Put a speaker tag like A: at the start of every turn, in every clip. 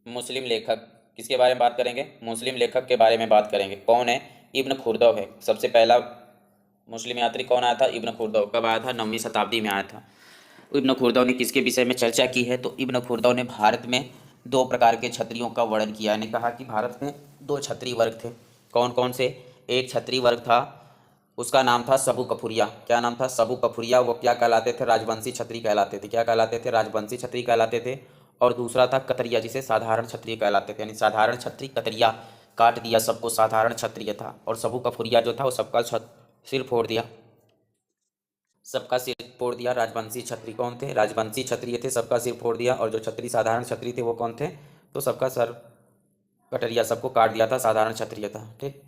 A: मुस्लिम लेखक किसके बारे में बात करेंगे? मुस्लिम लेखक के बारे में बात करेंगे। कौन है? इब्न खुर्दव है। सबसे पहला मुस्लिम यात्री कौन आया था? इब्न खुर्दव। कब आया था? 9वीं शताब्दी में आया था। इब्न खुर्दव ने किसके विषय में चर्चा की है? तो इब्न खुर्दव ने भारत में दो प्रकार के क्षत्रियों का वर्णन किया। ने कहा कि भारत में दो क्षत्रिय वर्ग थे। कौन कौन से? एक क्षत्रिय वर्ग था, उसका नाम था सबू कफुरिया। क्या नाम था? सबू कफुरिया। वो क्या कहलाते थे? राजवंशी क्षत्रिय कहलाते थे। क्या कहलाते थे? राजवंशी क्षत्रिय कहलाते थे। और दूसरा था कतरिया, जिसे साधारण क्षत्रिय कहलाते थे। यानी साधारण क्षत्रिय, कतरिया काट दिया सबको, साधारण क्षत्रिय था। और सबू कफुरिया जो था वो सबका सिर फोड़ दिया। सबका सिर फोड़ दिया। राजवंशी क्षत्रिय कौन थे? राजवंशी क्षत्रिय थे, सबका सिर फोड़ दिया। और जो क्षत्रिय साधारण क्षत्रिय थे वो कौन थे? तो सबका सर कटरिया, सबको काट दिया था, साधारण क्षत्रिय था। ठीक।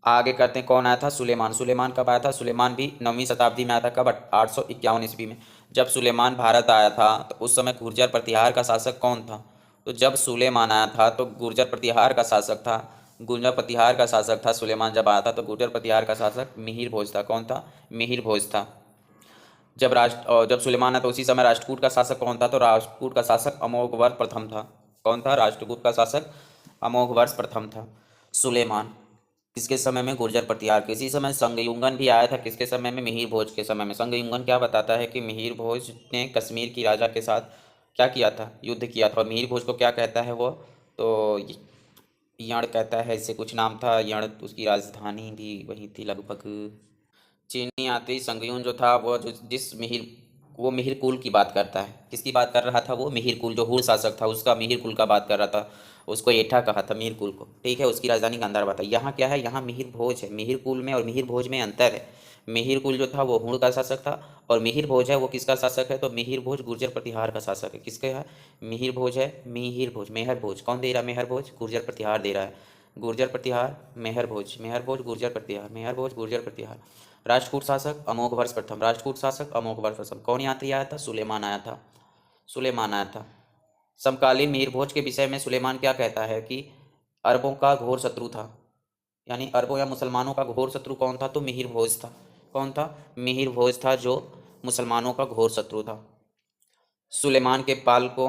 A: आगे करते हैं, कौन आया था? सुलेमान। सुलेमान कब आया था? सुलेमान भी 9वीं शताब्दी में आया था। कब? 851 ईस्वी में। जब सुलेमान भारत आया था तो उस समय गुर्जर प्रतिहार का शासक कौन था? तो जब सुलेमान आया था तो गुर्जर प्रतिहार का शासक था, गुर्जर प्रतिहार का शासक था सुलेमान जब आया था तो गुर्जर प्रतिहार का शासक मिहिर भोज था। कौन था? मिहिर भोज था। जब सुलेमान आया तो उसी समय राष्ट्रकूट का शासक कौन था? तो राष्ट्रकूट का शासक अमोघवर्ष प्रथम था। कौन था? राष्ट्रकूट का शासक अमोघवर्ष प्रथम था। सुलेमान किसके समय में? गुर्जर प्रतिहार के। इसी समय संगयुंगन भी आया था। किसके समय में? मिहिर भोज के समय में। संगयुंगन क्या बताता है कि मिहिर भोज ने कश्मीर की राजा के साथ क्या किया था? युद्ध किया था। और मिहिर भोज को क्या कहता है वो? तो यण कहता है, इससे कुछ नाम था यण। उसकी राजधानी भी वहीं थी लगभग। चीनी यात्री संगयुन जो था वो जो जिस मिहिर वो मिहिर कुल की बात करता है। किसकी बात कर रहा था वो? मिहिर कुल, जो हुर शासक था उसका मिहिर कुल का बात कर रहा था। उसको एठा कहा था मिहिर कुल को। ठीक है। उसकी राजधानी गांधार था। यहाँ क्या है? यहाँ मिहिर भोज है। मिहिर कुल में और मिहिर भोज में अंतर है। मिहिर कुल जो था वो हुण का शासक था, और मिहिर भोज है वो किसका शासक है? तो मिहिर भोज गुर्जर प्रतिहार का शासक है। किसके है? मिहिर भोज है। मिहिर भोज, मेहर भोज कौन दे रहा है? मेहर भोज गुर्जर प्रतिहार दे रहा है। गुर्जर प्रतिहार मेहर भोज, मेहर भोज गुर्जर प्रतिहार, मेहर भोज गुर्जर प्रतिहार। राष्ट्रकूट शासक अमोघवर्ष प्रथम। राष्ट्रकूट शासक अमोघवर्ष प्रथम। कौन यात्री आया था? सुलेमान आया था। सुलेमान आया था। समकालीन मीर भोज के विषय में सुलेमान क्या कहता है कि अरबों का घोर शत्रु था। यानी अरबों या मुसलमानों का घोर शत्रु कौन था? तो मिहिर भोज था। कौन था? मिहिर भोज था, जो मुसलमानों का घोर शत्रु था। सुलेमान के पाल को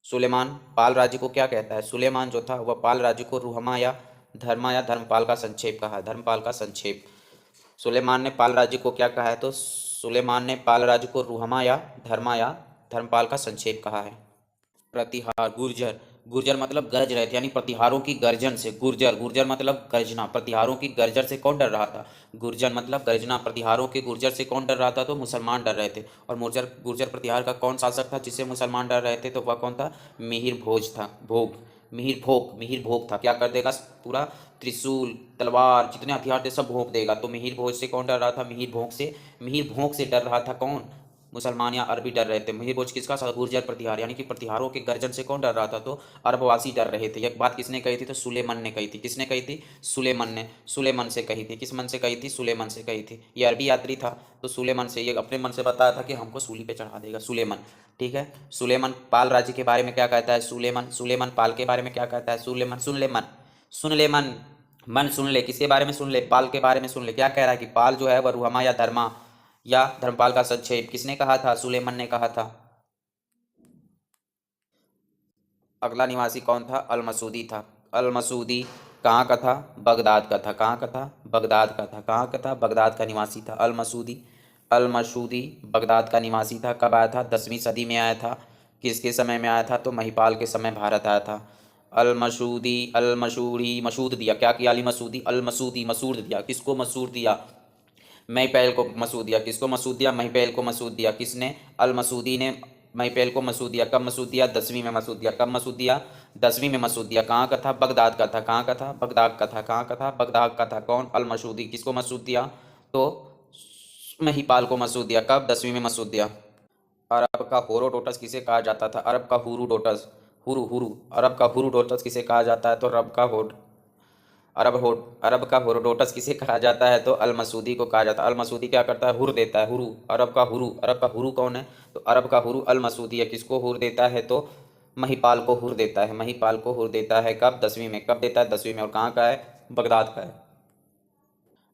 A: सुलेमान पाल राज्य को क्या कहता है? सुलेमान जो था वह पाल राज्य को रुहमा या धर्मा या धर्मपाल का संक्षेप कहा है। धर्मपाल का संक्षेप। सुलेमान ने पाल राज्य को क्या कहा है? तो सुलेमान ने पाल राज्य को रुहमा या धर्मा या धर्मपाल का संक्षेप कहा है। प्रतिहार गुर्जर। गुर्जर मतलब गरज रहे थे, यानी प्रतिहारों की गर्जन से। गुर्जर, गुर्जर मतलब गर्जना। प्रतिहारों की गर्जन से कौन डर रहा था? गुर्जर मतलब गर्जना। प्रतिहारों के गुर्जर से कौन डर रहा था? तो मुसलमान डर रहे थे। और गुर्जर गुर्जर प्रतिहार का कौन शासक था जिससे मुसलमान डर रहे थे? तो वह कौन था? मिहिर भोज था। भोग, मिहिर भोग, मिहिर भोग था। क्या कर देगा? पूरा त्रिशूल, तलवार, जितने हथियार थे सब भोंक देगा। तो मिहिर भोज से कौन डर रहा था? मिहिर भोग से। मिहिर भोग से डर रहा था कौन? मुसलमान या अरबी डर रहे थे। मिहिर भोज किसका था? गुर्जर प्रतिहार। यानी कि प्रतिहारों के गर्जन से कौन डर रहा था? तो अरबवासी डर रहे थे। यह बात किसने कही थी? तो सुलेमान ने कही थी। किसने कही थी? सुलेमान ने। सुलेमान से कही थी। किस मन से कही थी? सुलेमान से कही थी। ये अरबी यात्री था तो सुलेमान से, ये अपने मन से बताया था कि हमको सूली पे चढ़ा देगा। सुलेमान। ठीक है। सुलेमान पाल राज्य के बारे में क्या कहता है? सुलेमान, सुलेमान पाल के बारे में क्या कहता है? सुलेमान, सुन ले मन, सुन ले मन, मन सुन ले। किसके बारे में सुन ले? पाल के बारे में सुन ले। क्या कह रहा है कि पाल जो है वह रुहमा या धर्मा या धर्मपाल का संक्षेप। किसने कहा था? सुलेमान ने कहा था। अगला निवासी कौन था? अल मसूदी था। अल मसूदी कहाँ का था? बगदाद का था। कहाँ का था? बगदाद का था। कहाँ का था? बगदाद का निवासी था अल मसूदी। अल मसूदी बगदाद का निवासी था। कब आया था? 10वीं सदी में आया था। किसके समय में आया था? तो महिपाल के समय भारत आया था। अल मसूदी, अल मशूरी, मसूद दिया। क्या किया? अली मसूदी, अल मसूदी मसूद दिया। किसको मसूद दिया? महिपैल को मसूद दिया। किसको मसूद दिया? महिपैल को मसूद दिया। किसने? अल मसूदी ने महिपैल को मसूद दिया। कब मसूद दिया? 10वीं में मसूद दिया। कब मसूद दिया? 10वीं में मसूद दिया। कहाँ का था? बगदाद का था। कहाँ का था? बगदाद का था। कहाँ का था? बगदाद का था। कौन? अल मसूदी। किसको मसूद दिया? तो महिपाल को मसूद दिया। कब? 10वीं में मसूद दिया। अरब का होरोडोटस किसे कहा जाता था? अरब का हुरुडोटस, हुरु हुरु। अरब का हुरुडोटस किसे कहा जाता है? तो अरब का होड अरब का हेरोडोटस किसे कहा जाता है? तो अल मसूदी को कहा जाता है। अल मसूदी क्या करता है? हुर देता है। हुरु, अरब का हुरु। अरब का हुरु कौन है? तो अरब का हुरु अल मसूदी है। किसको हुर देता है? तो महिपाल को हुर देता है। महिपाल को हुर देता है। कब? 10वीं में। कब देता है? 10वीं में। और कहाँ का है? बगदाद का है।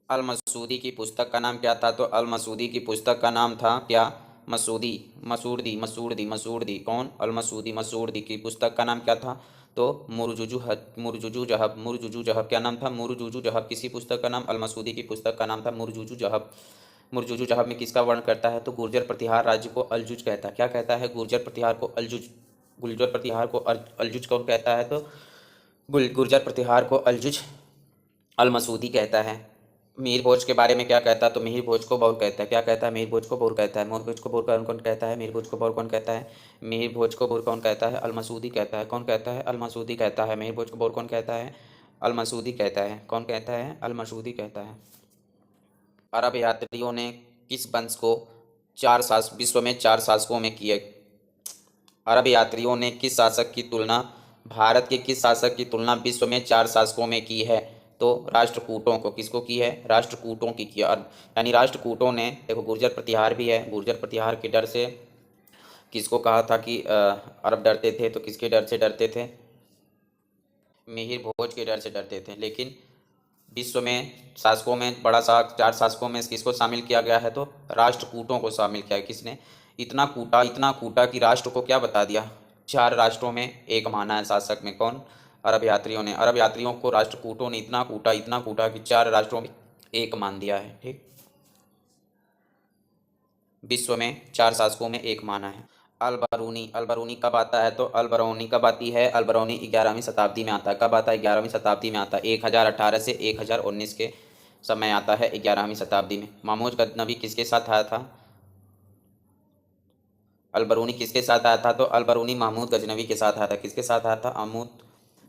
A: अल मसूदी की पुस्तक का नाम क्या था? तो अल मसूदी की पुस्तक का नाम था क्या? मसूदी मसूर्दी मसूर्दी मसूर्दी कौन? अल मसूदी मसूर्दी की पुस्तक का नाम क्या था? तो मुरजुजु जहब मुरजुजु जहब क्या नाम था? मुरजुजु जहब। किसी पुस्तक का नाम? अल मसूदी की पुस्तक का नाम था मुरजुजु जहब। मुरजुजु जहब में किसका वर्ण करता है? तो गुर्जर प्रतिहार राज्य को अलजुज कहता है। क्या कहता है? गुर्जर प्रतिहार को अलजुज। गुर्जर प्रतिहार को अलजुज कौन कहता है? तो गुर्जर प्रतिहार को अलजुज अल मसूदी कहता है। मिहिर भोज के बारे में क्या कहता है? तो मिहिर भोज को बौर कहता है। क्या कहता है? मिहिर भोज को बौर कहता है। मिहिर भोज को बौर कौन कौन कहता है? मिहिर भोज को बौर कौन कहता है? मिहिर भोज को बौर कौन कहता है? अल मसूदी कहता है। कौन कहता है? अल मसूदी कहता है। मिहिर भोज को बौर कौन कहता है? अल मसूदी कहता है। कौन कहता है? अल मसूदी कहता है। अरब यात्रियों ने किस वंश को विश्व में 4 शासकों में किए? अरब यात्रियों ने किस शासक की तुलना भारत के किस शासक की तुलना विश्व में 4 शासकों में की है? तो राष्ट्रकूटों को। किसको की है? राष्ट्रकूटों की किया। यानी राष्ट्रकूटों ने, देखो गुर्जर प्रतिहार भी है, गुर्जर प्रतिहार के डर से किसको कहा था कि अरब डरते थे? तो किसके डर से डरते थे? मिहिर भोज के डर से डरते थे। लेकिन विश्व में शासकों में 4 शासकों में किसको शामिल किया गया है? तो राष्ट्रकूटों को शामिल किया है। किसने? इतना कूटा कि राष्ट्र को क्या बता दिया? 4 राष्ट्रों में एक माना है शासक में। कौन? अरब यात्रियों ने। अरब यात्रियों को राष्ट्रकूटों ने इतना कूटा कि 4 राष्ट्रों में एक मान दिया है। ठीक, विश्व में 4 शासकों में एक माना है। अलबरूनी। अलबरूनी कब आता है? तो अलबरूनी कब आती है? अलबरूनी 11वीं शताब्दी में आता है। कब आता है? 11वीं शताब्दी में आता है। 1018 से 1019 के समय आता है 11वीं शताब्दी में। महमूद गजनवी किसके साथ आया था? अलबरूनी किसके साथ आया था? तो अलबरूनी महमूद गजनवी के साथ आया था। किसके साथ आया था? महमूद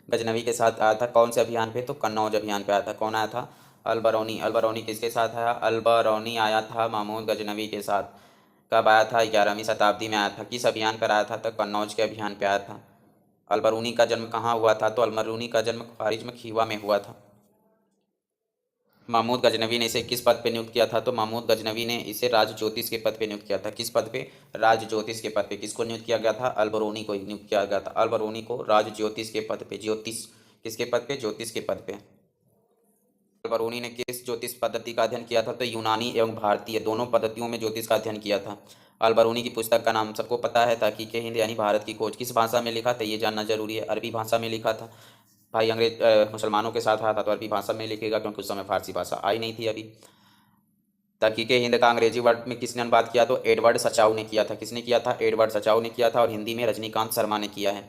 A: गजनवी के साथ आया था। कौन से अभियान पे? तो कन्नौज अभियान पे आया था। कौन आया था? अलबरूनी। अलबरूनी किसके साथ आया? अलबरूनी आया था महमूद गजनवी के साथ। कब आया था? 11वीं शताब्दी में आया था। किस अभियान पर आया था? तो कन्नौज के अभियान पे आया था। अलबरूनी का जन्म कहाँ हुआ था? तो अलबरूनी का जन्म खारिज में खीवा में हुआ था। महमूद गजनवी ने इसे किस पद पे नियुक्त किया था? तो महमूद गजनवी ने इसे राज ज्योतिष के पद पे नियुक्त किया था। किस पद पे? राज ज्योतिष के पद पे। किसको नियुक्त किया गया था? अलबरूनी को नियुक्त किया गया था। अलबरूनी को राज ज्योतिष के पद पे। ज्योतिष किसके पद पे? ज्योतिष के पद पे। अलबरूनी ने किस ज्योतिष पद्धति का अध्ययन किया था? तो यूनानी एवं भारतीय दोनों पद्धतियों में ज्योतिष का अध्ययन किया था। अलबरूनी की पुस्तक का नाम सबको पता है, तहकीक हिंद यानी भारत की खोज। किस भाषा में लिखा था? ये जानना जरूरी है। अरबी भाषा में लिखा था। भाई मुसलमानों के साथ आया था तो अरबी भाषा में लिखेगा, क्योंकि उस समय फारसी भाषा आई नहीं थी अभी। तहकीक हिंद का अंग्रेजी वर्ड में किसने अनुवाद किया? तो एडवर्ड सचाऊ ने किया था। किसने किया था? एडवर्ड सचाऊ ने किया था। और हिंदी में रजनीकांत शर्मा ने किया है।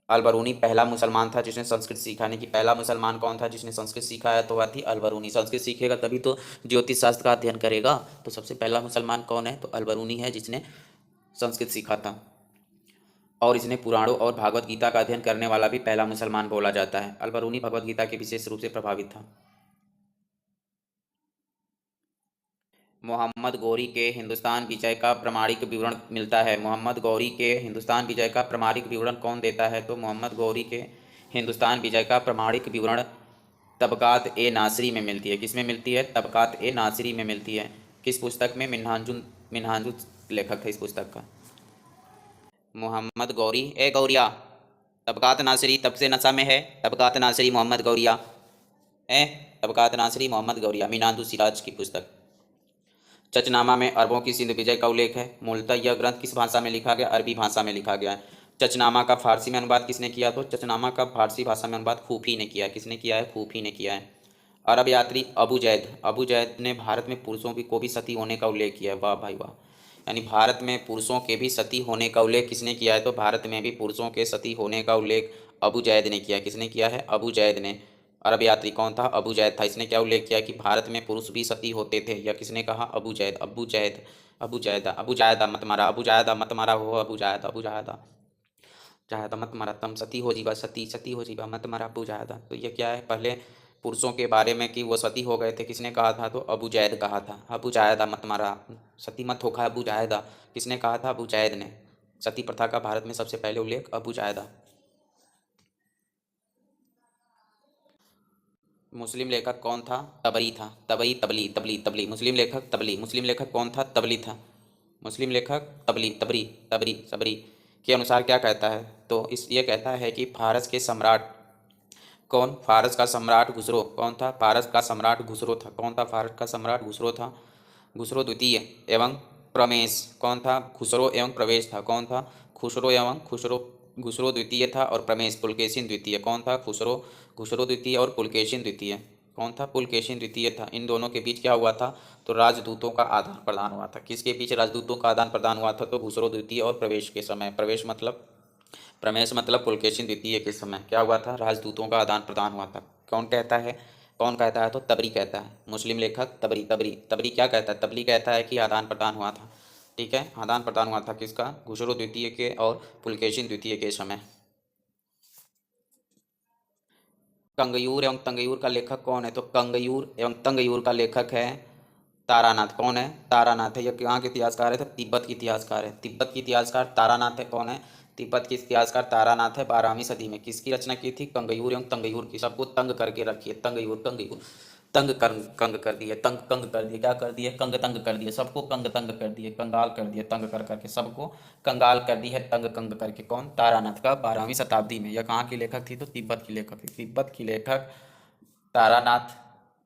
A: अलबरूनी पहला मुसलमान था जिसने संस्कृत सीखा। नहीं कि पहला मुसलमान कौन था जिसने संस्कृत सीखा है? तो वह थी अलबरूनी। संस्कृत सीखेगा तभी तो ज्योतिष शास्त्र का अध्ययन करेगा। तो सबसे पहला मुसलमान कौन है? तो अलबरूनी है, जिसने संस्कृत सीखा था। और इसने पुराणों और भागवत गीता का अध्ययन करने वाला भी पहला मुसलमान बोला जाता है। अलबरूनी भगवत गीता के विशेष रूप से प्रभावित था। मोहम्मद गौरी के हिंदुस्तान विजय का प्रमाणिक विवरण मिलता है। मोहम्मद गौरी के हिंदुस्तान विजय का प्रमाणिक विवरण कौन देता है? तो मोहम्मद गौरी के हिंदुस्तान विजय का प्रमाणिक विवरण तबकात ए नासरी में मिलती है। किस में मिलती है? तबकात ए नासरी में मिलती है। किस पुस्तक में? मिनहाजुन लेखक है इस पुस्तक का। मोहम्मद गौरी ए गौरिया। तबकात नासरी तब से नशा में है। तबकात नासरी मोहम्मद गौरिया है। तबकात नासरी मोहम्मद गौरिया मीनादु सिराज की पुस्तक। चचनामा में अरबों की सिंध विजय का उल्लेख है। मूलतः यह ग्रंथ किस भाषा में लिखा गया? अरबी भाषा में लिखा गया है। चचनामा का फारसी में अनुवाद किसने किया? तो चचनामा का फारसी भाषा में अनुवाद खूफी ने किया है। किसने किया है? खूफी ने किया है। अरब यात्री अबू जैद। अबू जैद ने भारत में पुरुषों को भी सती होने का उल्लेख किया है। वाह भाई वाह। यानी भारत में पुरुषों के भी सती होने का उल्लेख किसने किया है? तो भारत में भी पुरुषों के सती होने का उल्लेख अबू जैद ने किया। किसने किया है? अबू जैद ने। अरब यात्री कौन था? अबू जैद था। इसने क्या उल्लेख किया कि भारत में पुरुष भी सती होते थे? या किसने कहा? अबू जैद। अबू जैद। अबू जैदा। अबू जायदा मत मारा। अबू जायदा मत मारा हो। अबू जायदा। अबू जायदा। जायदा मत मारा। तुम सती हो जीवा। सती सती हो जीवा मत मारा। अबू जायदा। तो ये क्या है? पहले पुरुषों के बारे में कि वो सती हो गए थे, किसने कहा था? तो अबू जैद कहा था। अबू जायदा मत मारा। सती मत होखा अबू जायदा। किसने कहा था? अबू जैद ने। सती प्रथा का भारत में सबसे पहले उल्लेख अबू जायदा। मुस्लिम लेखक कौन था? तबरी था। तबरी तबली तबली तबली मुस्लिम लेखक तबली। मुस्लिम लेखक कौन था? तबली था। मुस्लिम लेखक तबली तबरी तबरी सबरी के अनुसार क्या कहता है? तो इस ये कहता है कि फारस के सम्राट कौन? फारस का सम्राट खुसरो। कौन था? फारस का सम्राट खुसरो था। कौन था? फारस का सम्राट खुसरो था। खुसरो द्वितीय एवं प्रमेश कौन था? खुसरो एवं प्रवेश था। कौन था? खुसरो द्वितीय था और प्रमेश पुलकेशिन द्वितीय। कौन था? खुसरो द्वितीय और पुलकेशिन द्वितीय। कौन था? पुलकेशिन द्वितीय था। इन दोनों के बीच क्या हुआ था? तो राजदूतों का आदान प्रदान हुआ था। किसके बीच राजदूतों का आदान प्रदान हुआ था? तो खुसरो द्वितीय और प्रवेश के समय। प्रमेश मतलब पुलकेशिन द्वितीय के समय क्या हुआ था? राजदूतों का आदान प्रदान हुआ था। कौन कहता है? तो तबरी कहता है। मुस्लिम लेखक तबरी तबरी तबरी क्या कहता है? तबरी कहता है कि आदान प्रदान हुआ था। ठीक है, आदान प्रदान हुआ था किसका? खुसरो द्वितीय के और पुलकेशिन द्वितीय के समय। कंगयूर एवं तंगयूर का लेखक कौन है? तो कंगयूर एवं तंगयूर का लेखक है तारानाथ। कौन है? तारानाथ है। यह कहाँ के इतिहासकार है? तो तिब्बत के इतिहासकार है। तिब्बत के इतिहासकार तारानाथ है। कौन है? तिब्बत के इतिहासकार तारानाथ है। 12वीं सदी में किसकी रचना की थी? कंगयूर एवं तंगयूर की। सबको तंग करके रखिए, तंगयूर कंगयूर। कंग कर दिए, कंग कर दिए, क्या कर दिए? तंग कर दिए, सबको तंग कर दिए, कंगाल कर दिए, तंग कर करके सबको कंगाल कर दी है, कंग करके। कौन? तारानाथ का 12वीं शताब्दी में। यह कहाँ की लेखक थी? तो तिब्बत की लेखक थी। तारानाथ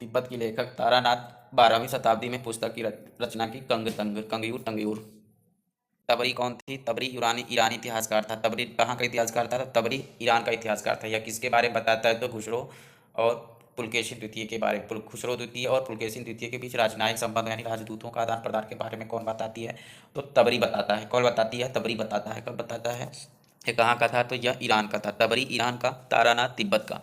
A: तिब्बत की लेखक तारानाथ 12वीं शताब्दी में पुस्तक की रचना की, कंगयूर तंगयूर। तबरी कौन थी? तबरी ईरानी ईरानी इतिहासकार था। तबरी कहाँ का इतिहासकार था? तो तबरी ईरान का इतिहासकार था। यह किसके बारे में बताता है? तो खुसरो और पुलकेशिन द्वितीय के बारे में। खुसरो द्वितीय और पुलकेशिन द्वितीय के बीच राजनयिक संबंध यानी राजदूतों का आदान प्रदान के बारे में कौन बताती है? तो तबरी बताता है। कौन बताती है? तबरी बताता है। कब बताता है? ये कहाँ का था? तो यह ईरान का था। तबरी ईरान का, तारानाथ तिब्बत का।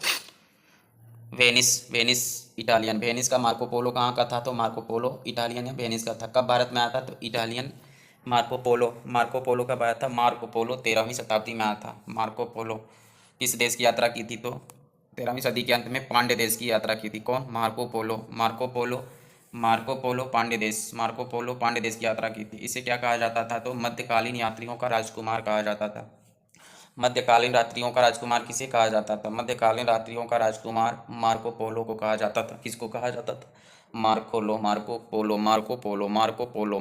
A: Venice Venice Italian. वेनिस का मार्को पोलो कहाँ का था? तो मार्को पोलो इटालियन या वेनिस का था। कब भारत में आया था? तो इटालियन मार्को पोलो कब आया था? मार्को पोलो 13वीं शताब्दी में आया था। मार्को पोलो किस देश की यात्रा की थी? तो 13वीं सदी के अंत में पांड्य देश की यात्रा की थी। कौन? मार्को पोलो पांड्य देश की यात्रा की थी। इसे क्या कहा जाता था? तो मध्यकालीन यात्रियों का राजकुमार कहा जाता था। मध्यकालीन रात्रियों का राजकुमार किसे कहा जाता था? मध्यकालीन रात्रियों का राजकुमार मार्को पोलो को कहा जाता था। किसको कहा जाता था? Marco Polo.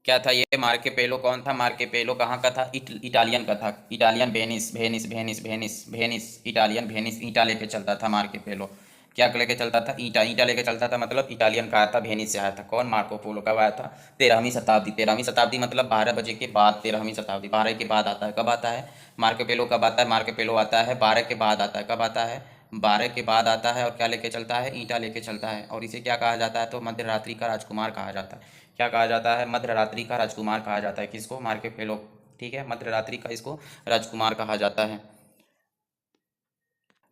A: क्या था ये मार्के पेलो? कौन था मार्के पेलो? कहाँ का था? इटालियन का था। Italian Venice Italian Venice. ईटा लेके चलता था मार्के पेलो। क्या लेके चलता था? ईटा लेके चलता था, मतलब इटालियन का आया था, वेनिस से आया था। कौन? Marco Polo. कब आया था? 13वीं शताब्दी मतलब 12 बजे के बाद 13वीं शताब्दी, 12 के बाद आता है। कब आता है मार्को पेलो? कब आता है मार्को पेलो? आता है 12 के बाद आता है। कब आता है? 12 के बाद आता है। और क्या लेके चलता है? ईंटा लेके चलता है। और इसे क्या कहा जाता है? तो मध्य रात्रि का राजकुमार कहा जाता है। क्या कहा जाता है? मध्य रात्रि का राजकुमार कहा जाता है। किसको? मार्को पेलो। ठीक है, मध्य रात्रि का इसको राजकुमार कहा जाता है।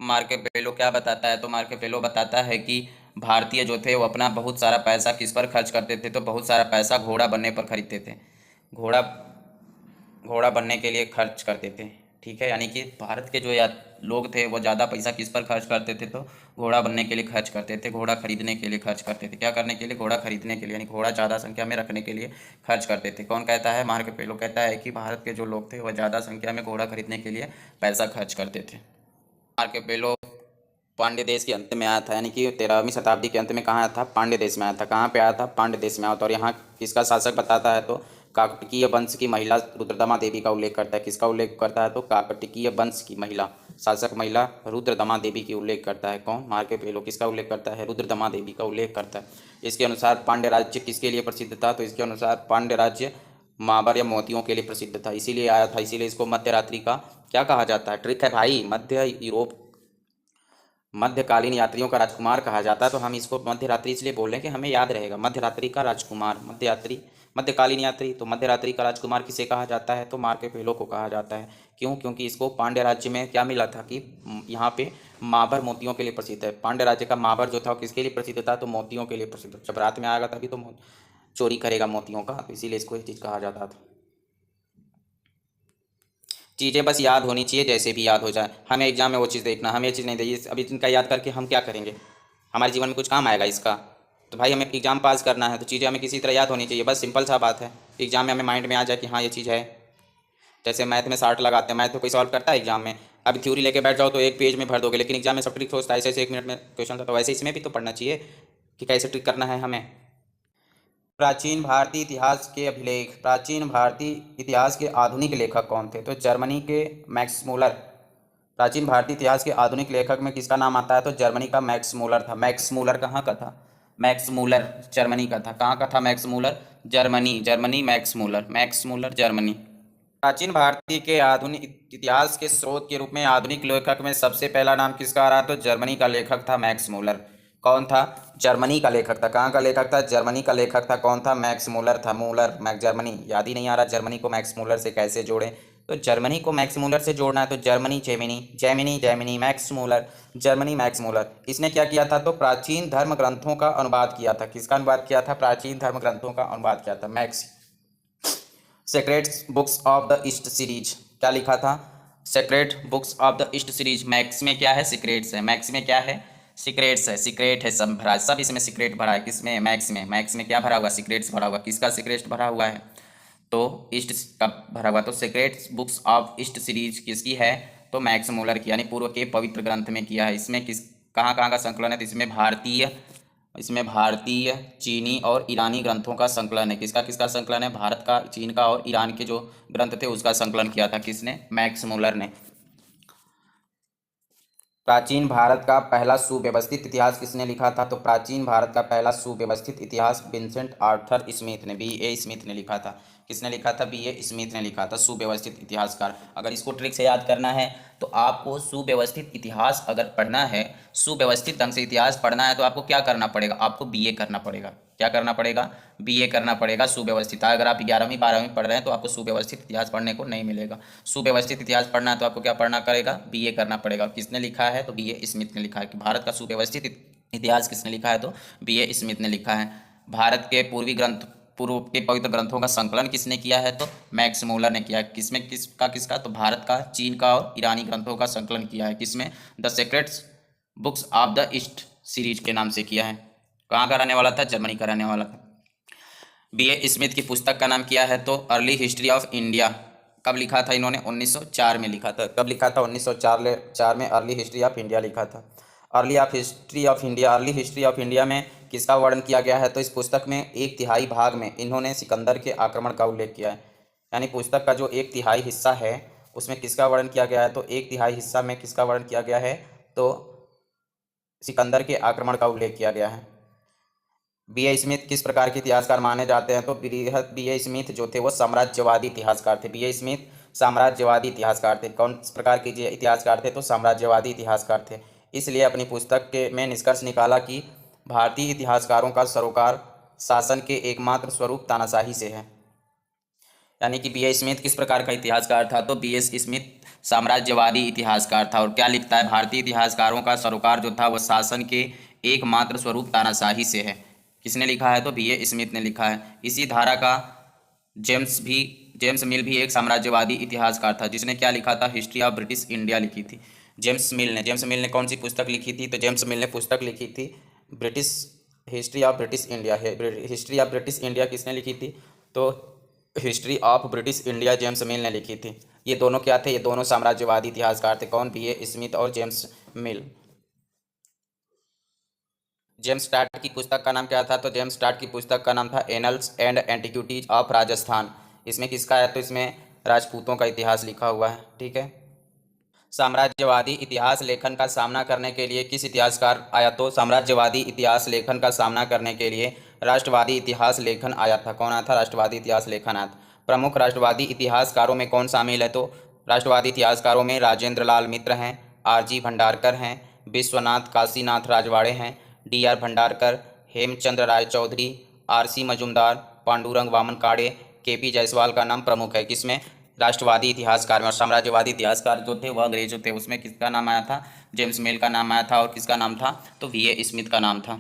A: मार्को पेलो क्या बताता है? तो मार्को पेलो बताता है कि भारतीय जो थे वो अपना बहुत सारा पैसा किस पर खर्च करते थे? तो बहुत सारा पैसा घोड़ा बनने पर खरीदते थे। घोड़ा घोड़ा बनने के लिए खर्च करते थे। ठीक है, यानी कि भारत के जो या लोग थे वो ज़्यादा पैसा किस पर खर्च करते थे? तो घोड़ा बनने के लिए खर्च करते थे, घोड़ा खरीदने के लिए खर्च करते थे। क्या करने के लिए? घोड़ा खरीदने के लिए, यानी घोड़ा ज़्यादा संख्या में रखने के लिए खर्च करते थे। कौन कहता है? मार्को पेलो कहता है कि भारत के जो लोग थे वह ज़्यादा संख्या में घोड़ा खरीदने के लिए पैसा खर्च करते थे। मार्को पेलो पांड्य देश के अंत में आया था, यानी कि 13वीं शताब्दी के अंत में कहाँ आया था? पांड्य देश में आया था। कहाँ पे आया था? पांड्य देश में आया था। और यहाँ किसका शासक बताता है? तो काकटिकीय वंश की महिला रुद्रदमा देवी का उल्लेख करता है। किसका उल्लेख करता है? तो काकटिकीय वंश की महिला, शासक महिला रुद्रदमा देवी की उल्लेख करता है। कौन? मार्को पेलो। किसका उल्लेख करता है? रुद्रदमा देवी का उल्लेख करता है। इसके अनुसार पांड्य राज्य किसके लिए प्रसिद्ध था? तो इसके अनुसार पांड्य राज्य मावर या मोतियों के लिए प्रसिद्ध था, इसीलिए आया था। इसीलिए इसको मध्य रात्रि का क्या कहा जाता है? ट्रिक है भाई, मध्य यूरोप मध्यकालीन यात्रियों का राजकुमार कहा जाता है। तो हम इसको मध्य रात्रि इसलिए बोल रहे हैं कि हमें याद रहेगा, मध्य रात्रि का राजकुमार। मध्यकालीन यात्री। तो मध्य रात्रि का राजकुमार किसे कहा जाता है? तो मार्को पेलो को कहा जाता है। क्यों? क्योंकि इसको पांड्य राज्य में क्या मिला था कि यहाँ पे मावर मोतियों के लिए प्रसिद्ध है। पांड्य राज्य का मावर जो था वो किसके लिए प्रसिद्ध था? तो मोतियों के लिए प्रसिद्ध। जब रात में आएगा तभी तो चोरी करेगा मोतियों का, तो इसीलिए इसको ये चीज़ कहा जाता था। चीज़ें बस याद होनी चाहिए, जैसे भी याद हो जाए। हमें एग्जाम में वो चीज़ देखना, हमें ये चीज़ नहीं देखिए। अभी इनका याद करके हम क्या करेंगे? हमारे जीवन में कुछ काम आएगा इसका? तो भाई हमें एग्जाम पास करना है, तो चीज़ें हमें किसी तरह याद होनी चाहिए। बस सिंपल सा बात है, एग्जाम में हमें माइंड में आ जाए कि हाँ ये चीज़ है। जैसे मैथ में 60 लगाते हैं, मैथ में कोई सॉल्व करता है एग्जाम में? अभी थ्योरी लेके बैठ जाओ तो एक पेज में भर दोगे, लेकिन एग्जाम में सब ट्रिक सोचता है, ऐसे ऐसे 1 मिनट में क्वेश्चन था। तो वैसे इसमें भी तो पढ़ना चाहिए कि कैसे ट्रिक करना है हमें। प्राचीन भारतीय इतिहास के आधुनिक लेखक कौन थे? तो जर्मनी के मैक्स मूलर। प्राचीन भारतीय इतिहास के आधुनिक लेखक में किसका नाम आता है? तो जर्मनी का मैक्स मूलर था। मैक्स मूलर कहाँ का था? मैक्स मूलर जर्मनी का था। कहाँ का था Max Muller? Germany. Germany Max Muller, Max Muller Germany. प्राचीन भारतीय के आधुनिक इतिहास के स्रोत के रूप में आधुनिक लेखक में सबसे पहला नाम किसका आ रहा? तो जर्मनी का लेखक था मैक्स मूलर। कौन था? जर्मनी का लेखक था। कहाँ का लेखक था? जर्मनी का लेखक था। कौन था? मैक्स मूलर था। मूलर मैक्स जर्मनी, याद ही नहीं आ रहा जर्मनी को मैक्स मूलर से कैसे जोड़े। तो जर्मनी को मैक्स मूलर से जोड़ना है तो Germany Gemini, Gemini Gemini Max Muller, Germany Max Muller. इसने क्या किया था? तो प्राचीन धर्म ग्रंथों का अनुवाद किया था। किसका अनुवाद किया था? प्राचीन धर्म ग्रंथों का अनुवाद किया था। Max sacred books of the east series, क्या लिखा था? Sacred books of the east series. Max में क्या है? सीक्रेट्स है। मैक्स में क्या है? सीक्रेट्स है। सीक्रेट है, सब भरा, सब इसमें सीक्रेट भरा है। किसमें? मैक्स में। मैक्स में क्या भरा हुआ? सीक्रेट्स भरा हुआ। किसका सीक्रेट्स भरा हुआ है? तो ईस्ट का भरा हुआ। तो secrets books of east series किसकी है? तो मैक्स मूलर की, यानी पूर्व के पवित्र ग्रंथ में किया है। इसमें किस कहाँ कहाँ का संकलन है? तो इसमें भारतीय, चीनी और ईरानी ग्रंथों का संकलन है। किसका किसका संकलन है? भारत का, चीन का और ईरान के जो ग्रंथ थे उसका संकलन किया था। किसने? मैक्स मूलर ने। प्राचीन भारत का पहला सुव्यवस्थित इतिहास किसने लिखा था? तो प्राचीन भारत का पहला सुव्यवस्थित इतिहास विंसेंट आर्थर स्मिथ ने, B.A. स्मिथ ने लिखा था। किसने लिखा था? B.A. स्मिथ ने लिखा था। सुव्यवस्थित इतिहासकार। अगर इसको ट्रिक से याद करना है तो आपको सुव्यवस्थित इतिहास अगर पढ़ना है, सुव्यवस्थित ढंग से इतिहास पढ़ना है तो आपको क्या करना पड़ेगा? आपको BA करना पड़ेगा। क्या करना पड़ेगा? BA करना पड़ेगा। सुव्यवस्थित, अगर आप 11वीं 12वीं पढ़ रहे हैं तो आपको सुव्यवस्थित इतिहास पढ़ने को नहीं मिलेगा। सुव्यवस्थित इतिहास पढ़ना है तो आपको क्या पढ़ना पड़ेगा? BA करना पड़ेगा। किसने लिखा है? तो B.A. स्मिथ ने लिखा है। कि भारत का सुव्यवस्थित इतिहास किसने लिखा है? तो B.A. स्मिथ ने लिखा है। भारत के पूर्व के पवित्र ग्रंथों का संकलन किसने किया है? तो मैक्स मूलर ने किया। किसमें? किसका? तो भारत का, चीन का और ईरानी ग्रंथों का संकलन किया है। किसमें? The secrets books of the east series के नाम से किया है। कहाँ का रहने वाला था? जर्मनी का रहने वाला था। B.A. स्मिथ की पुस्तक का नाम क्या है? तो अर्ली हिस्ट्री ऑफ इंडिया। कब लिखा था इन्होंने? 1904 में लिखा था। कब लिखा था? 1904 में अर्ली हिस्ट्री ऑफ इंडिया लिखा था। अर्ली हिस्ट्री ऑफ इंडिया में किसका वर्णन किया गया है? तो इस पुस्तक में 1/3 भाग में इन्होंने सिकंदर के आक्रमण का उल्लेख किया है। यानी पुस्तक का जो 1/3 हिस्सा है उसमें किसका वर्णन किया गया है? तो 1/3 हिस्सा में किसका वर्णन किया गया है? तो सिकंदर के आक्रमण का उल्लेख किया गया है। B.A. स्मिथ किस प्रकार के इतिहासकार माने जाते हैं? तो B.A. स्मिथ जो थे वो साम्राज्यवादी इतिहासकार थे। B.A. स्मिथ साम्राज्यवादी इतिहासकार थे। कौन प्रकार के इतिहासकार थे? तो साम्राज्यवादी इतिहासकार थे। इसलिए अपनी पुस्तक के में निष्कर्ष निकाला कि भारतीय इतिहासकारों का सरोकार शासन के एकमात्र स्वरूप तानाशाही से है। यानी कि B.A. स्मिथ किस प्रकार का इतिहासकार था? तो B.A. स्मिथ साम्राज्यवादी इतिहासकार था। और क्या लिखता है? भारतीय इतिहासकारों का सरोकार जो था वह शासन के एकमात्र स्वरूप तानाशाही से है। किसने लिखा है? तो B.A. स्मिथ ने लिखा है। इसी धारा का जेम्स मिल भी एक साम्राज्यवादी इतिहासकार था जिसने क्या लिखा था? हिस्ट्री ऑफ ब्रिटिश इंडिया लिखी थी। जेम्स मिल ने कौन सी पुस्तक लिखी थी? तो जेम्स मिल ने पुस्तक लिखी थी British history of British India है। हिस्ट्री ऑफ ब्रिटिश इंडिया किसने लिखी थी? तो history of British India James मिल ने लिखी थी। ये दोनों क्या थे? ये दोनों साम्राज्यवादी इतिहासकार थे। कौन? B.A. स्मिथ और जेम्स मिल। जेम्स स्टार्ट की पुस्तक का नाम क्या था? तो जेम्स स्टार्ट की पुस्तक का नाम था annuls and antiquities of Rajasthan. इसमें किसका है? तो इसमें राजपूतों का इतिहास लिखा हुआ है। ठीक है। साम्राज्यवादी इतिहास लेखन का सामना करने के लिए किस इतिहासकार आया? तो साम्राज्यवादी इतिहास लेखन का सामना करने के लिए राष्ट्रवादी इतिहास लेखन आया था। कौन आया था? राष्ट्रवादी इतिहास लेखन आया था। प्रमुख राष्ट्रवादी इतिहासकारों में कौन शामिल है? तो राष्ट्रवादी इतिहासकारों में राजेंद्र लाल मित्र हैं, R.G. भंडारकर हैं, विश्वनाथ काशीनाथ राजवाड़े हैं, D.R. भंडारकर, हेमचंद्र राय चौधरी, R.C. मजूमदार, पांडुरंग वामन काड़े, K.P. जायसवाल का नाम प्रमुख है। किसमें? राष्ट्रवादी इतिहासकार में। और साम्राज्यवादी इतिहासकार जो थे वह अंग्रेज जो थे उसमें किसका नाम आया था? जेम्स मिल का नाम आया था। और किसका नाम था? तो B.A. स्मिथ का नाम था।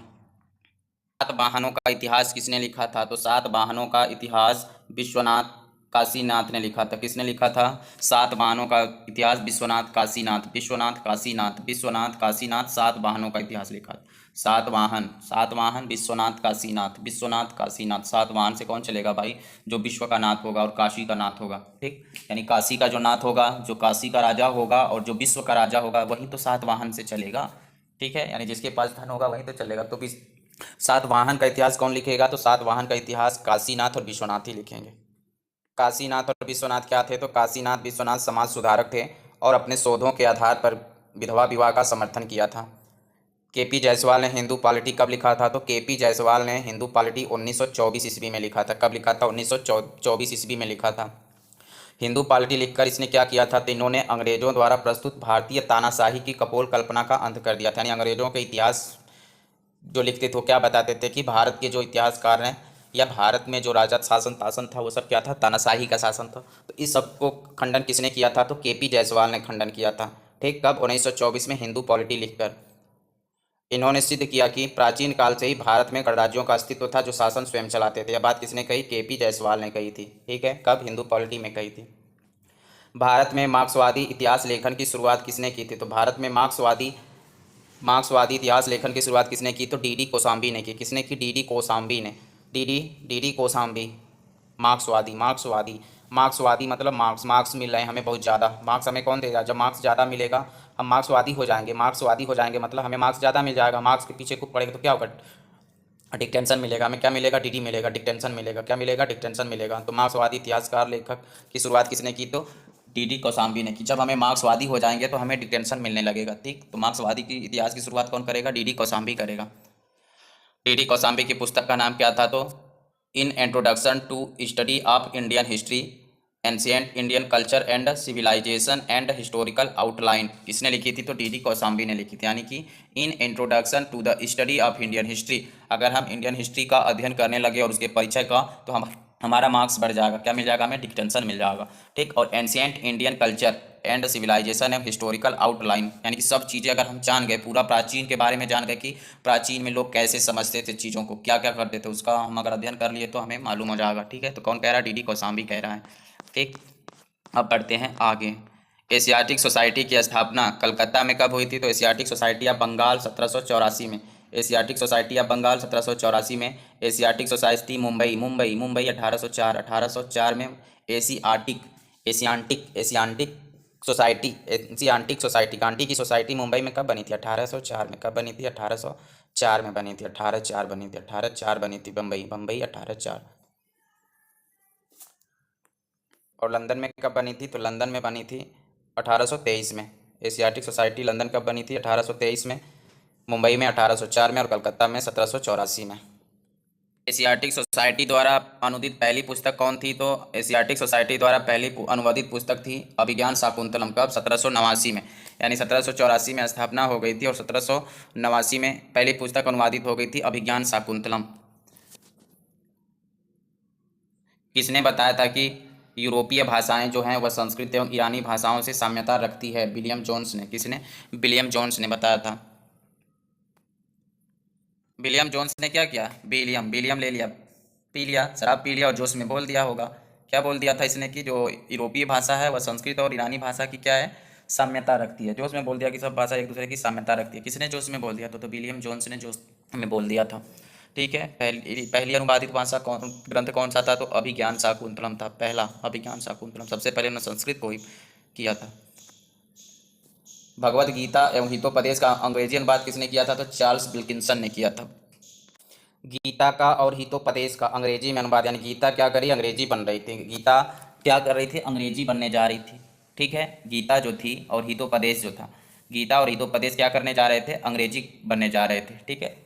A: सातवाहनों का इतिहास किसने लिखा था? तो सातवाहनों का इतिहास विश्वनाथ काशीनाथ ने लिखा था। किसने लिखा था? सातवाहनों का इतिहास विश्वनाथ काशीनाथ सातवाहनों का इतिहास लिखा था। सातवाहन विश्वनाथ काशीनाथ। सातवाहन से कौन चलेगा भाई? जो विश्व का नाथ होगा और काशी का नाथ होगा। ठीक, यानी काशी का जो नाथ होगा, जो काशी का राजा होगा और जो विश्व का राजा होगा वही तो सातवाहन से चलेगा। ठीक है, यानी जिसके पास धन होगा वही तो चलेगा। तो सातवाहन का इतिहास कौन लिखेगा? तो सातवाहन का इतिहास काशीनाथ और विश्वनाथ ही लिखेंगे। काशीनाथ और विश्वनाथ क्या थे? तो काशीनाथ विश्वनाथ समाज सुधारक थे और अपने शोधों के आधार पर विधवा विवाह का समर्थन किया था। केपी जायसवाल ने हिंदू पॉलिटी कब लिखा था? तो केपी जायसवाल ने हिंदू पॉलिटी 1924 ईस्वी में लिखा था। कब लिखा था? 1924 ईस्वी में लिखा था। हिंदू पॉलिटी लिखकर इसने क्या किया था? तो इन्होंने अंग्रेजों द्वारा प्रस्तुत भारतीय तानाशाही की कपोल कल्पना का अंत कर दिया था। यानी अंग्रेजों के इतिहास जो लिखते थे वो क्या बताते थे कि भारत के जो इतिहासकार हैं या भारत में जो राजा शासन तासन था वो सब क्या था? तानाशाही का शासन था। तो इस सब को खंडन किसने किया था? तो केपी जायसवाल ने खंडन किया था। ठीक, कब? 1924 में हिंदू पॉलिटी लिखकर। इन्होंने सिद्ध किया कि प्राचीन काल से ही भारत में गणराज्यों का अस्तित्व था जो शासन स्वयं चलाते थे। यह बात किसने कही? केपी जायसवाल ने कही थी। ठीक है, कब? हिंदू पॉलिटी में कही थी। भारत में मार्क्सवादी इतिहास लेखन की शुरुआत किसने की थी? तो भारत में मार्क्सवादी इतिहास लेखन की शुरुआत किसने की? तो डीडी कोसाम्बी ने की। किसने की? डीडी कोसाम्बी ने। DD DD Kosambi. मार्क्सवादी मार्क्सवादी मार्क्सवादी मतलब मार्क्स मिल रहे हैं हमें बहुत ज़्यादा। मार्क्स हमें कौन देगा? जब मार्क्स ज़्यादा मिलेगा हम मार्क्सवादी हो जाएंगे। मार्क्सवादी हो जाएंगे मतलब हमें मार्क्स ज़्यादा मिल जाएगा। मार्क्स के पीछे खूब पड़ेगा तो क्या होगा? डिक्टेंशन मिलेगा। हमें क्या मिलेगा? डीडी मिलेगा। डिक्टेंशन मिलेगा। क्या मिलेगा? डिक्टेंशन मिलेगा। तो मार्क्सवादी इतिहासकार लेखक की शुरुआत किसने की? तो डीडी कौसाम्बी ने की। जब हमें मार्क्सवादी हो जाएंगे तो हमें डिक्टेंशन मिलने लगेगा। ठीक, तो मार्क्सवादी की इतिहास की शुरुआत कौन करेगा? डीडी कौसाम्बी करेगा। डीडी कौसाम्बी की पुस्तक का नाम क्या था? तो in introduction to study of Indian history, ancient Indian culture and civilisation and historical outline. किसने लिखी थी? तो डीडी कौसाम्बी ने लिखी थी। यानी कि in introduction to the study of Indian history, अगर हम इंडियन हिस्ट्री का अध्ययन करने लगे और उसके परिचय का, तो हम हमारा मार्क्स बढ़ जाएगा। क्या मिल जाएगा? हमें डिक्टेंशन मिल जाएगा। ठीक, और ancient Indian culture and civilisation and historical outline, यानी कि सब चीज़ें अगर हम जान गए, पूरा प्राचीन के बारे में जान गए कि प्राचीन में लोग कैसे समझते थे चीज़ों को, क्या क्या करते थे, उसका हम अगर अध्ययन कर लिए तो हमें मालूम हो जाएगा। ठीक है, तो कौन कह रहा है? डीडी कौसाम्बी कह रहा है। ठीक, अब बढ़ते हैं आगे। एशियाटिक सोसाइटी की स्थापना कलकत्ता में कब हुई थी? तो एशियाटिक सोसाइटी ऑफ बंगाल 1784 में। एशियाटिक सोसाइटी ऑफ बंगाल 1784 में। एशियाटिक सोसाइटी मुंबई मुंबई मुंबई 1804 में। Asiatic Asiatic Asiatic society Gandhi की सोसाइटी मुंबई में कब बनी थी? 1804 में। कब बनी थी? 1804 में बनी थी। 1804 बनी थी। 1804 बनी थी। बम्बई बम्बई 1804। और लंदन में कब बनी थी? तो लंदन में बनी थी 1823 में। एशियाटिक सोसाइटी लंदन कब बनी थी? 1823 में। मुंबई में 1804 में और कलकत्ता में 1784 में। एशियाटिक सोसाइटी द्वारा अनुदित पहली पुस्तक कौन थी? तो एशियाटिक सोसाइटी द्वारा पहली अनुवादित पुस्तक थी अभिज्ञान शाकुंतलम। कब? 1789 में। यानी 1784 में स्थापना हो गई थी और 1789 में पहली पुस्तक अनुवादित हो गई थी अभिज्ञान शाकुंतलम। किसने बताया था कि यूरोपीय भाषाएं जो हैं वह संस्कृत एवं ईरानी भाषाओं से साम्यता रखती है? विलियम जोन्स ने। किसने? विलियम जोन्स ने बताया था। विलियम जोन्स ने क्या किया? विलियम विलियम ले लिया, पी लिया, शराब पी लिया और जोश में बोल दिया होगा। क्या बोल दिया था इसने कि जो यूरोपीय भाषा है वह संस्कृत और ईरानी भाषा की क्या है? साम्यता रखती है। जोश में बोल दिया कि सब भाषा एक दूसरे की साम्यता रखती है। किसने जोश में बोल दिया? तो विलियम जोन्स ने जोश में बोल दिया था। ठीक है, पहली पहली अनुवादित भाषा ग्रंथ कौन सा था? तो अभिज्ञान शाकुंतलम था। पहला अभिज्ञान शाकुंतलम, सबसे पहले उन्होंने संस्कृत को ही किया था। भगवत गीता एवं हितोपदेश का अंग्रेजी अनुवाद किसने किया था? तो चार्ल्स विल्किंसन ने किया था। गीता का और हितोपदेश का अंग्रेजी में अनुवाद, यानी गीता क्या करी? अंग्रेजी बन रही थी। गीता क्या कर रही थी? अंग्रेजी बनने जा रही थी। ठीक है, गीता जो थी और हितोपदेश जो था, गीता और हितोपदेश क्या करने जा रहे थे? अंग्रेजी बनने जा रहे थे। ठीक है,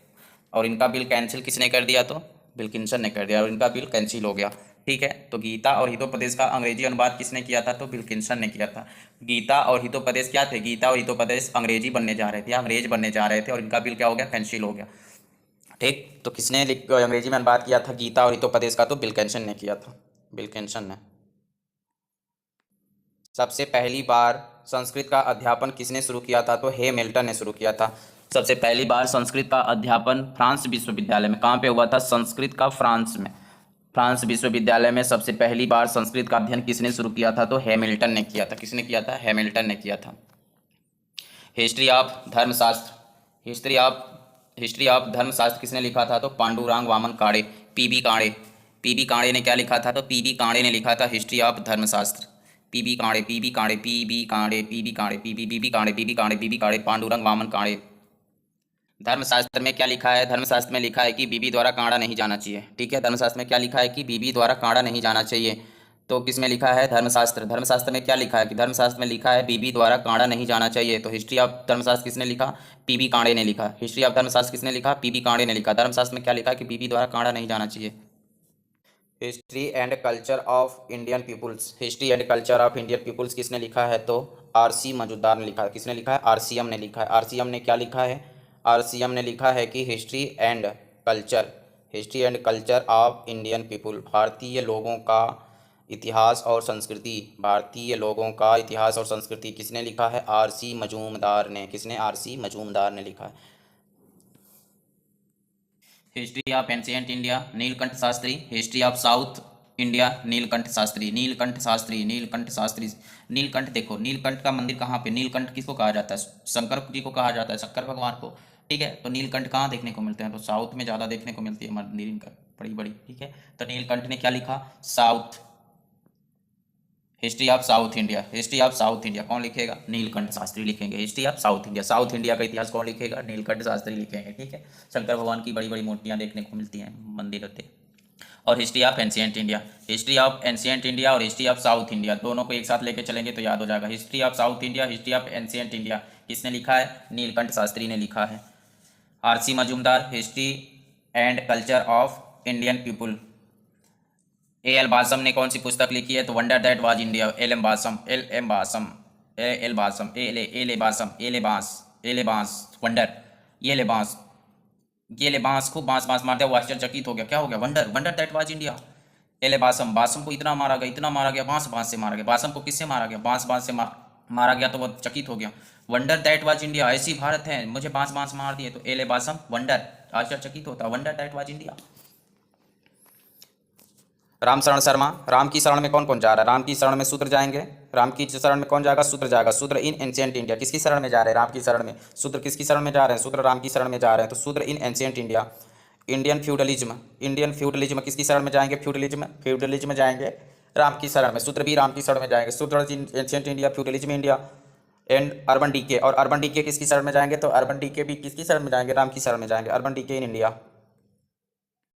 A: और इनका बिल कैंसिल किसने कर दिया? तो विल्किंसन ने कर दिया और इनका बिल कैंसिल हो गया। ठीक है, तो गीता और हितोपदेश का अंग्रेजी अनुवाद किसने किया था? तो विल्किंसन ने किया था। गीता और हितोपदेश क्या थे? गीता और हितोपदेश अंग्रेजी बनने जा रहे थे, अंग्रेज बनने जा रहे थे और इनका बिल क्या हो गया? कैंसिल हो गया। ठीक, तो किसने अंग्रेजी में अनुवाद किया था गीता और हितोपदेश का? तो विल्किंसन ने किया था। विल्किंसन ने। सबसे पहली बार संस्कृत का अध्यापन किसने शुरू किया था? तो हेमिल्टन ने शुरू किया था। सबसे पहली बार संस्कृत का अध्यापन फ्रांस विश्वविद्यालय में। कहाँ पे हुआ था? संस्कृत का फ्रांस में, फ्रांस विश्वविद्यालय में सबसे पहली बार संस्कृत का अध्ययन किसने शुरू किया था? तो हेमिल्टन ने किया था। किसने किया था? हेमिल्टन ने किया था। हिस्ट्री ऑफ धर्मशास्त्र, हिस्ट्री ऑफ धर्मशास्त्र किसने लिखा था? तो पांडुरंग वामन काड़े, पीबी काड़े। पीबी काड़े ने क्या लिखा था? तो पीबी काड़े ने लिखा था history of Dharmashastra. PB Kane, PB Kane, PB Kane, PB Kane, PB BB Kane, PB Kane, PB Kane, Pandurang Vaman Kane. Dharmashastra में क्या लिखा है? धर्मशास्त्र में लिखा है कि बीबी द्वारा काड़ा नहीं जाना चाहिए। ठीक है, धर्मशास्त्र में क्या लिखा है? कि बीबी द्वारा काड़ा नहीं जाना चाहिए। तो किसमें लिखा है? धर्मशास्त्र। धर्मशास्त्र में क्या लिखा है? कि धर्मशास्त्र में लिखा है बीबी द्वारा काढ़ा नहीं जाना चाहिए। तो हिस्ट्री ऑफ धर्मशास्त्र किसने लिखा? पीबी कांडे ने लिखा। हिस्ट्री ऑफ धर्मशास्त्र किसने लिखा? पीबी कांडे ने लिखा। धर्मशास्त्र में क्या लिखा है? कि बीबी द्वारा काढ़ा नहीं जाना चाहिए। History and culture of Indian peoples. History and culture of Indian peoples किसने लिखा है? तो आरसी मजूमदार ने लिखा है। किसने लिखा है? आरसीएम ने लिखा है। आरसीएम ने क्या लिखा है? आरसीएम ने लिखा है कि history and culture of Indian people, भारतीय लोगों का इतिहास और संस्कृति। भारतीय लोगों का इतिहास और संस्कृति किसने लिखा है? आरसी मजूमदार ने। किसने? आरसी मजूमदार ने लिखा है। History of ancient India Neelkanth Shastri. History of south India Neelkanth Shastri. Neelkanth Shastri, Neelkanth Shastri. Neelkanth, देखो नीलकंठ का मंदिर कहाँ पे? नीलकंठ किसको कहा जाता है? शंकर जी को कहा जाता है, शंकर भगवान को। ठीक है, तो नीलकंठ कहाँ देखने को मिलते हैं? तो साउथ में ज़्यादा देखने को मिलती है मंदिर इनका, बड़ी बड़ी। ठीक है, तो नीलकंठ ने क्या लिखा? South. History of south India. History of south India कौन लिखेगा? नीलकंठ शास्त्री लिखेंगे। History of south India, south India का इतिहास कौन लिखेगा? नीलकंठ शास्त्री लिखेंगे। ठीक है, शंकर भगवान की बड़ी बड़ी मूर्तियां देखने को मिलती हैं मंदिर होते। और history of ancient India. History of ancient India और हिस्ट्री ऑफ साउथ इंडिया दोनों को एक साथ लेके चलेंगे तो याद हो जाएगा। History of south India, history of ancient India किसने लिखा है? नीलकंठ शास्त्री ने लिखा है। RC Majumdar, history and culture of Indian people. L Basham ने कौन सी पुस्तक लिखी है? तो wonder that was India. L M Basham, L बास वंडर। ये ले बांस, ये ले बांस, खूब बांस बांस मारते, वो आश्चर्यचकित हो गया। क्या हो गया? Wonder, wonder that was India. L Basham, Basham को इतना मारा गया, इतना मारा गया, बांस बांस से मारा गया। बासम को किससे मारा गया? बांस बांस से मारा गया, तो वो चकित हो गया। वंडर दैट वाज इंडिया, ऐसी भारत है, मुझे बांस बांस मार दिए। तो एल बासम वंडर, आश्चर्यचकित होता, wonder that was India. Ram शरण शर्मा। राम की शरण में कौन कौन जा रहा है? राम की शरण में शूद्र जाएंगे। राम की शरण में कौन जाएगा? शूद्र जाएगा। शूद्र इन एंशिएंट इंडिया। किसकी शरण में जा रहे हैं? राम की शरण में। शूद्र किसकी शरण में जा रहे हैं? शूद्र राम की शरण में जा रहे हैं। तो शूद्र in ancient India. Indian feudalism. Indian feudalism किसकी शरण में जाएंगे? फ्यूडलिज्म जाएंगे राम की शरण में। शूद्र भी राम की शरण में जाएंगे। Shudra in ancient India, feudalism India. And urban decay. और अर्बन डीके किसकी शरण में जाएंगे? तो अर्बन डीके भी किसकी शरण में जाएंगे? राम की शरण में जाएंगे। Urban decay in India.